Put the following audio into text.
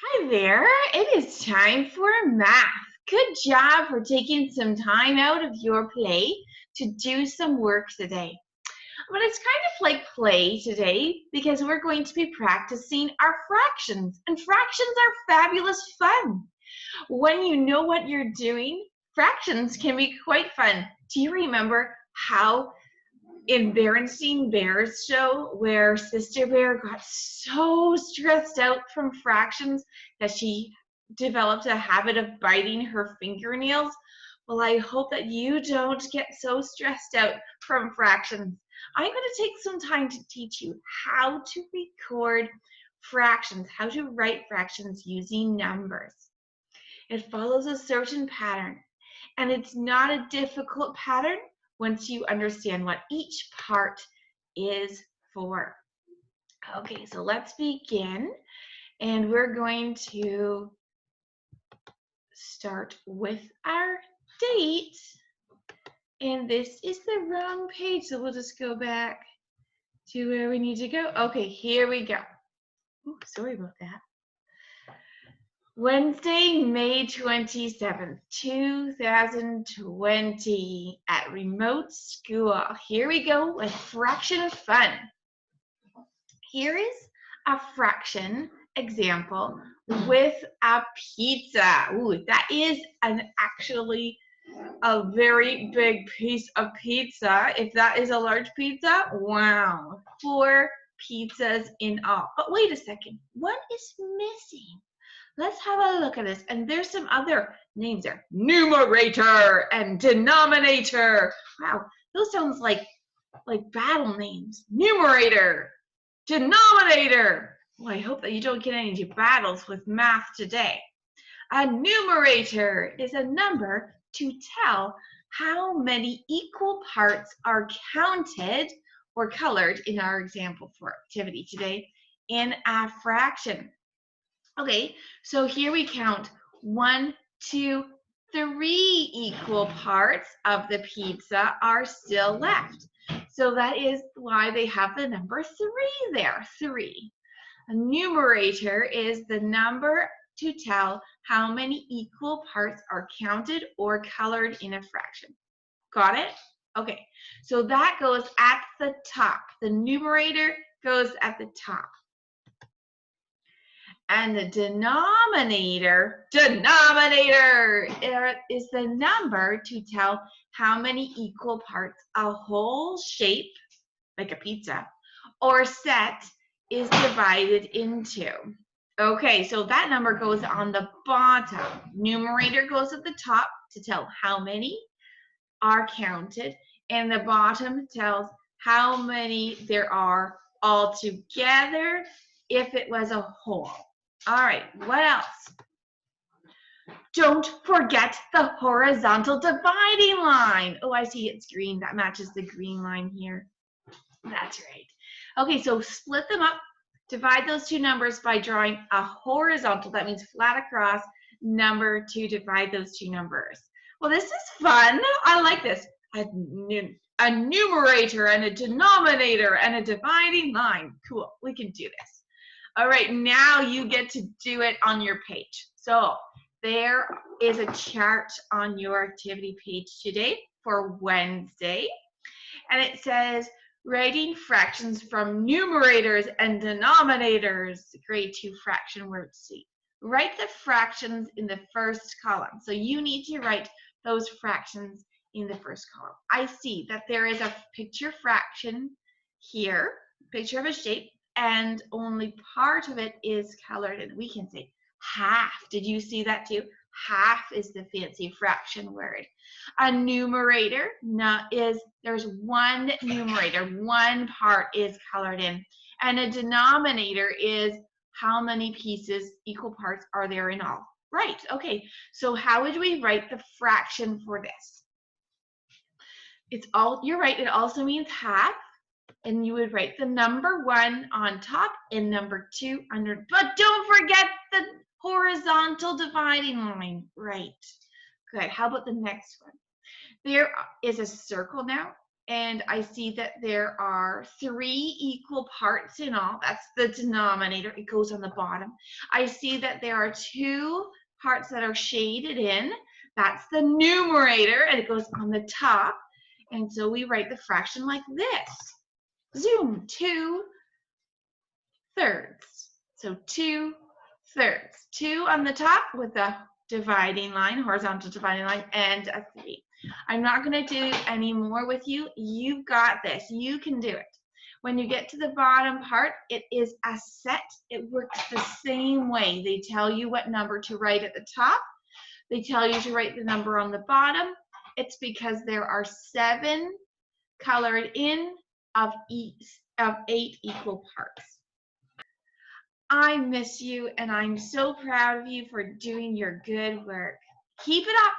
Hi there. It is time for math. Good job for taking some time out of your play to do some work today. But it's kind of like play today because we're going to be practicing our fractions, and fractions are fabulous fun. When you know what you're doing, fractions can be quite fun. Do you remember how in Berenstain Bear's show where Sister Bear got so stressed out from fractions that she developed a habit of biting her fingernails? Well, I hope that you don't get so stressed out from fractions. I'm going to take some time to teach you how to record fractions, how to write fractions using numbers. It follows a certain pattern, and it's not a difficult pattern once you understand what each part is for. Okay, so let's begin, and we're going to start with our date, and this is the wrong page, so we'll just go back to where we need to go. Okay, here we go. Ooh, sorry about that. Wednesday, May 27th, 2020 at remote school. Here we go with fraction of fun. Here is a fraction example with a pizza. Ooh, that is actually a very big piece of pizza. If that is a large pizza, wow, 4 pizzas in all. But wait a second, what is missing? Let's have a look at this. And there's some other names there. Numerator and Denominator. Wow, those sounds like battle names. Numerator, Denominator. Well, I hope that you don't get any battles with math today. A numerator is a number to tell how many equal parts are counted or colored in our example for activity today in a fraction. Okay, so here we count 1, 2, 3 equal parts of the pizza are still left. So that is why they have the number 3 there, 3. A numerator is the number to tell how many equal parts are counted or colored in a fraction. Got it? Okay, so that goes at the top. The numerator goes at the top. And the denominator is the number to tell how many equal parts a whole shape, like a pizza, or set is divided into. Okay, so that number goes on the bottom. Numerator goes at the top to tell how many are counted, and the bottom tells how many there are altogether if it was a whole. All right, what else? Don't forget the horizontal dividing line. Oh, I see it's green. That matches the green line here. That's right. Okay, so split them up. Divide those two numbers by drawing a horizontal, that means flat across, number to divide those two numbers. Well, this is fun. I like this. A numerator and a denominator and a dividing line. Cool, we can do this. All right, now you get to do it on your page. So there is a chart on your activity page today for Wednesday, and it says writing fractions from numerators and denominators, grade 2 fraction worksheet. Write the fractions in the first column. So you need to write those fractions in the first column. I see that there is a picture fraction here, picture of a shape, and only part of it is colored, and we can say half. Did you see that too? Half is the fancy fraction word. A numerator there's one numerator, one part is colored in, and a denominator is how many pieces, equal parts are there in all. Right, okay, so how would we write the fraction for this? You're right, it also means half. And you would write the number 1 on top and number 2 under, but don't forget the horizontal dividing line. Right. Good. How about the next one? There is a circle now, and I see that there are 3 equal parts in all. That's the denominator. It goes on the bottom. I see that there are 2 parts that are shaded in. That's the numerator, and it goes on the top. And so we write the fraction like this. Zoom, 2/3. So 2/3. 2 on the top with a dividing line, horizontal dividing line, and a 3. I'm not going to do any more with you. You've got this. You can do it. When you get to the bottom part, it is a set. It works the same way. They tell you what number to write at the top. They tell you to write the number on the bottom. It's because there are 7 colored in of 8 equal parts. I miss you, and I'm so proud of you for doing your good work. Keep it up.